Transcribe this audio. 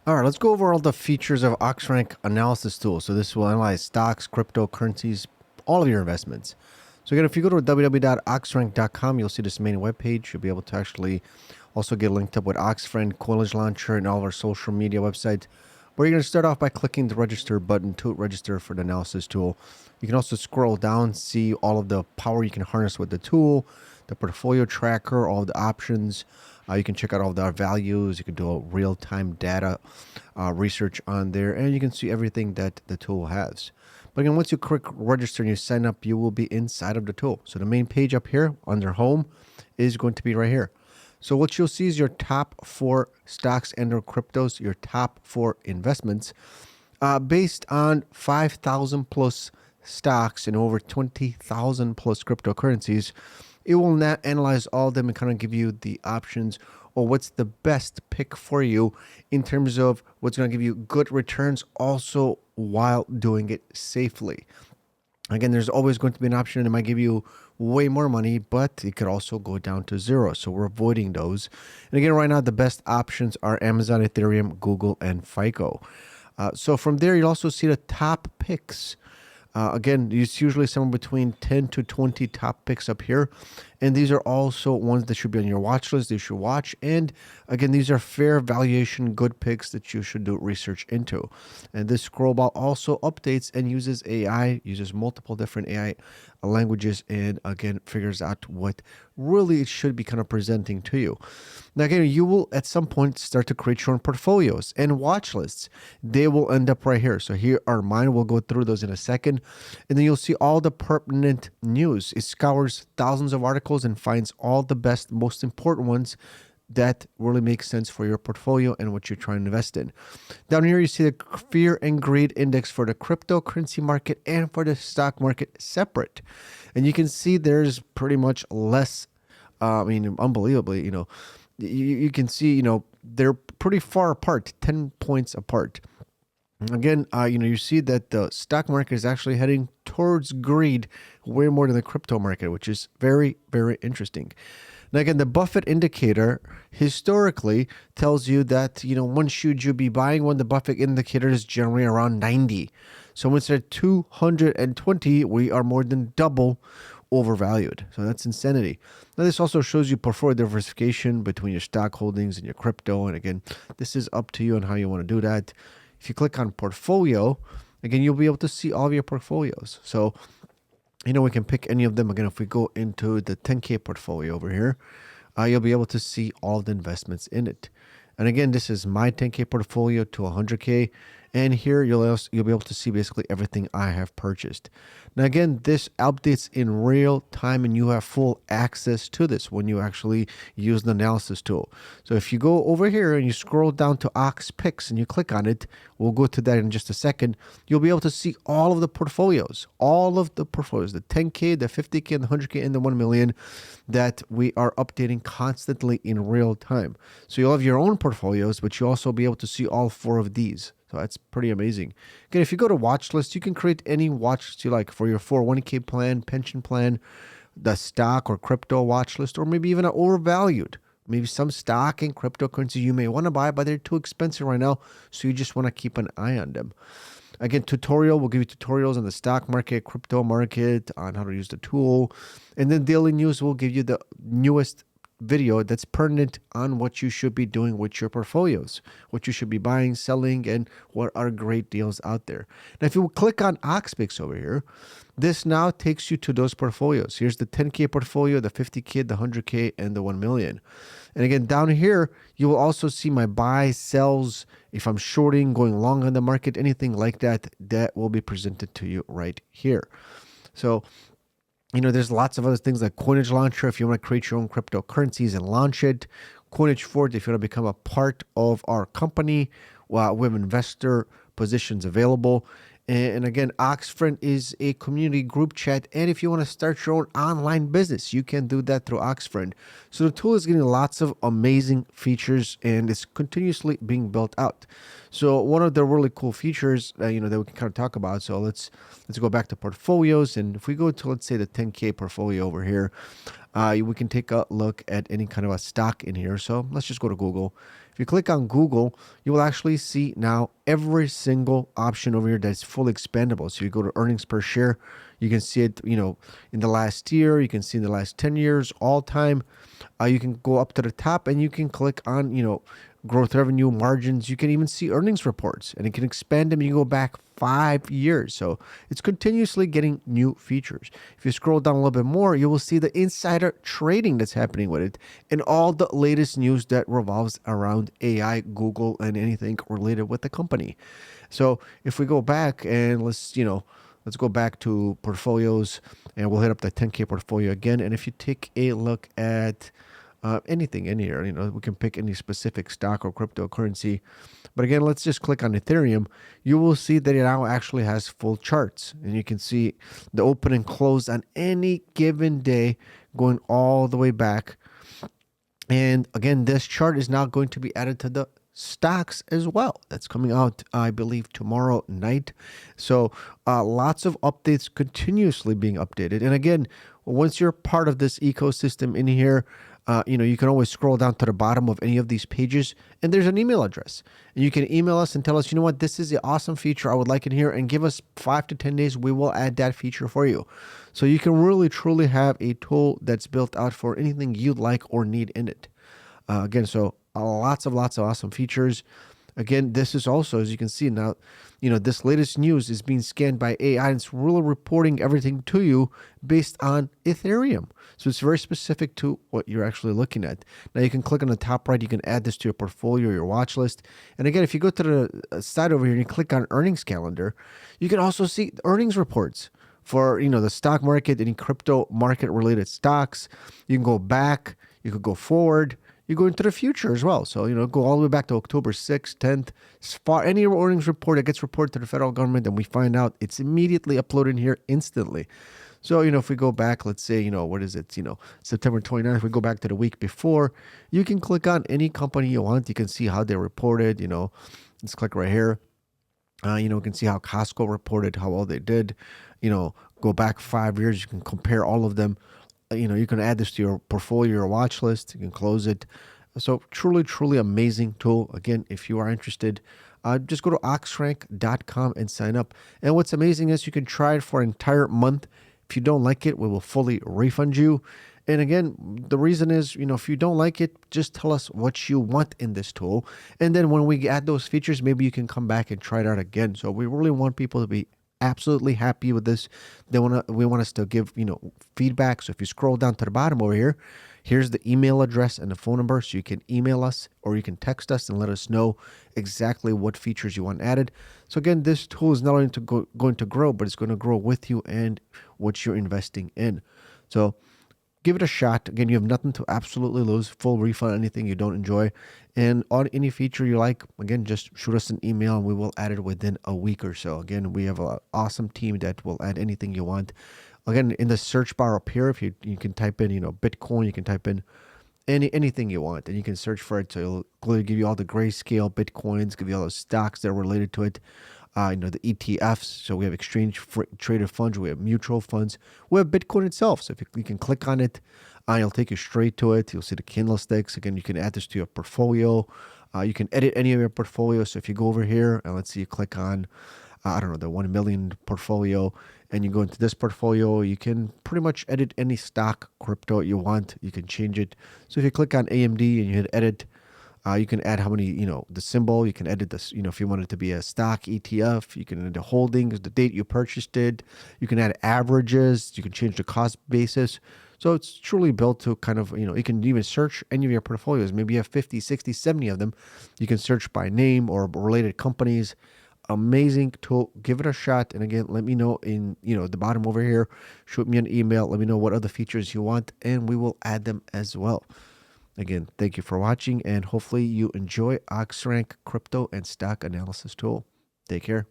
All right, let's go over all the features of OxRank analysis tool. So this will analyze stocks, cryptocurrencies, all of your investments. So again, if you go to www.oxrank.com, you'll see this main webpage. You'll be able to actually also get linked up with OxFriend, Coinage Launcher, and all of our social media websites. But you're going to start off by clicking the register button to register for the analysis tool. You can also scroll down, see all of the power you can harness with the tool, the portfolio tracker, all the options. You can check out all the values. You can do a real-time data research on there, and you can see everything that the tool has. But again, once you click register and you sign up, you will be inside of the tool. So the main page up here under home is going to be right here. So what you'll see is your top 4 stocks and or cryptos, your top 4 investments, based on 5,000 plus stocks and over 20,000 plus cryptocurrencies. It will not analyze all of them and kind of give you the options or what's the best pick for you in terms of what's going to give you good returns also while doing it safely. Again, there's always going to be an option that might give you way more money, but it could also go down to zero. So we're avoiding those. And again, right now, the best options are Amazon, Ethereum, Google, and FICO. So from there, you'll also see the top picks. Again, it's usually somewhere between 10 to 20 top picks up here. And these are also ones that should be on your watch list, you should watch. And again, these are fair valuation, good picks that you should do research into. And this scroll bar also updates and uses AI, uses multiple different AI languages, and again, figures out what really it should be kind of presenting to you. Now, again, you will at some point start to create your own portfolios and watch lists. They will end up right here. So here are mine. We'll go through those in a second. And then you'll see all the pertinent news. It scours thousands of articles and finds all the best, most important ones that really make sense for your portfolio and what you're trying to invest in. Down here, you see the fear and greed index for the cryptocurrency market and for the stock market separate. And you can see there's pretty much less, unbelievably, you can see, they're pretty far apart, 10 points apart. Again, you see that the stock market is actually heading towards greed way more than the crypto market, which is very, very interesting. Now, again, the Buffett indicator historically tells you that, when should you be buying when the Buffett indicator is generally around 90. So when it's at 220, we are more than double overvalued. So that's insanity. Now, this also shows you portfolio diversification between your stock holdings and your crypto. And again, this is up to you on how you want to do that. If you click on portfolio, again, you'll be able to see all of your portfolios. So, we can pick any of them. Again, if we go into the 10K portfolio over here, you'll be able to see all the investments in it. And again, this is my 10K portfolio to 100K. And here you'll be able to see basically everything I have purchased. Now, again, this updates in real time and you have full access to this when you actually use the analysis tool. So if you go over here and you scroll down to Ox Picks and you click on it, we'll go to that in just a second. You'll be able to see all of the portfolios, the 10K, the 50K, and the 100K, and the 1 million that we are updating constantly in real time. So you'll have your own portfolios, but you'll also be able to see all 4 of these. So that's pretty amazing. Again, if you go to watch list, you can create any watch list you like for your 401k plan, pension plan, the stock or crypto watch list, or maybe even an overvalued. Maybe some stock and cryptocurrency you may want to buy, but they're too expensive right now. So you just want to keep an eye on them. Again, tutorial, we'll give you tutorials on the stock market, crypto market, on how to use the tool. And then daily news will give you the newest video that's pertinent on what you should be doing with your portfolios, what you should be buying, selling, and what are great deals out there. Now, if you click on Oxpix over here, this now takes you to those portfolios. Here's the 10K portfolio, the 50K, the 100K, and the 1 million. And again, down here, you will also see my buy, sells, if I'm shorting, going long on the market, anything like that, that will be presented to you right here. So, there's lots of other things like Coinage Launcher if you want to create your own cryptocurrencies and launch it. Coinage Forward if you want to become a part of our company. We have investor positions available. And again, OxFriend is a community group chat. And if you want to start your own online business, you can do that through OxFriend. So the tool is getting lots of amazing features and it's continuously being built out. So one of the really cool features, that we can kind of talk about. So let's go back to portfolios. And if we go to, let's say, the 10K portfolio over here, we can take a look at any kind of a stock in here. So let's just go to Google. If you click on Google, you will actually see now every single option over here that's fully expandable. So you go to earnings per share, you can see it, in the last year, you can see in the last 10 years, all time. You can go up to the top and you can click on, growth revenue margins. You can even see earnings reports and it can expand them. You can go back 5 years. So it's continuously getting new features. If you scroll down a little bit more, you will see the insider trading that's happening with it and all the latest news that revolves around AI, Google, and anything related with the company. So if we go back and let's go back to portfolios and we'll hit up the 10K portfolio again. And if you take a look at anything in here, we can pick any specific stock or cryptocurrency. But again, let's just click on Ethereum. You will see that it now actually has full charts. And you can see the open and close on any given day going all the way back. And again, this chart is now going to be added to the stocks as well. That's coming out, I believe, tomorrow night. So lots of updates continuously being updated. And again, once you're part of this ecosystem in here, you can always scroll down to the bottom of any of these pages and there's an email address. And you can email us and tell us, what, this is the awesome feature I would like in here, and give us 5 to 10 days. We will add that feature for you. So you can really, truly have a tool that's built out for anything you'd like or need in it. Again, so lots of awesome features. Again, this is also, as you can see now, this latest news is being scanned by AI and it's really reporting everything to you based on Ethereum. So it's very specific to what you're actually looking at. Now you can click on the top right, you can add this to your portfolio, your watch list. And again, if you go to the side over here and you click on earnings calendar, you can also see earnings reports for, the stock market, any crypto market related stocks. You can go back, you could go forward. You go into the future as well. So, go all the way back to October 6th, 10th. Any earnings report that gets reported to the federal government and we find out, it's immediately uploaded in here instantly. So, if we go back, let's say, what is it, September 29th, we go back to the week before, you can click on any company you want. You can see how they reported, let's click right here. We can see how Costco reported, how well they did. Go back 5 years, you can compare all of them. You can add this to your portfolio or watch list. You can close it. So truly amazing tool. Again, if you are interested, just go to OxRank.com and sign up. And what's amazing is you can try it for an entire month. If you don't like it, we will fully refund you. And again, the reason is, if you don't like it, just tell us what you want in this tool. And then when we add those features, maybe you can come back and try it out again. So we really want people to be absolutely happy with this. We want us to give feedback. So if you scroll down to the bottom over here, here's the email address and the phone number, so you can email us or you can text us and let us know exactly what features you want added. So again, this tool is not only going to grow, but it's going to grow with you and what you're investing in. So give it a shot. Again, you have nothing to absolutely lose. Full refund, anything you don't enjoy. And on any feature you like, again, just shoot us an email and we will add it within a week or so. Again, we have an awesome team that will add anything you want. Again, in the search bar up here, if you can type in, Bitcoin, you can type in anything you want and you can search for it. So it'll clearly give you all the grayscale Bitcoins, give you all those stocks that are related to it. The ETFs. So we have exchange traded funds. We have mutual funds. We have Bitcoin itself. So if you can click on it, it'll take you straight to it. You'll see the candlesticks. Again, you can add this to your portfolio. You can edit any of your portfolio. So if you go over here and let's see, you click on, the 1 million portfolio and you go into this portfolio, you can pretty much edit any stock crypto you want. You can change it. So if you click on AMD and you hit edit, you can add how many, the symbol. You can edit this, if you want it to be a stock ETF. You can add the holdings, the date you purchased it. You can add averages. You can change the cost basis. So it's truly built to kind of, you can even search any of your portfolios. Maybe you have 50, 60, 70 of them. You can search by name or related companies. Amazing tool. Give it a shot. And again, let me know in, the bottom over here. Shoot me an email. Let me know what other features you want and we will add them as well. Again, thank you for watching and hopefully you enjoy OxRank crypto and stock analysis tool. Take care.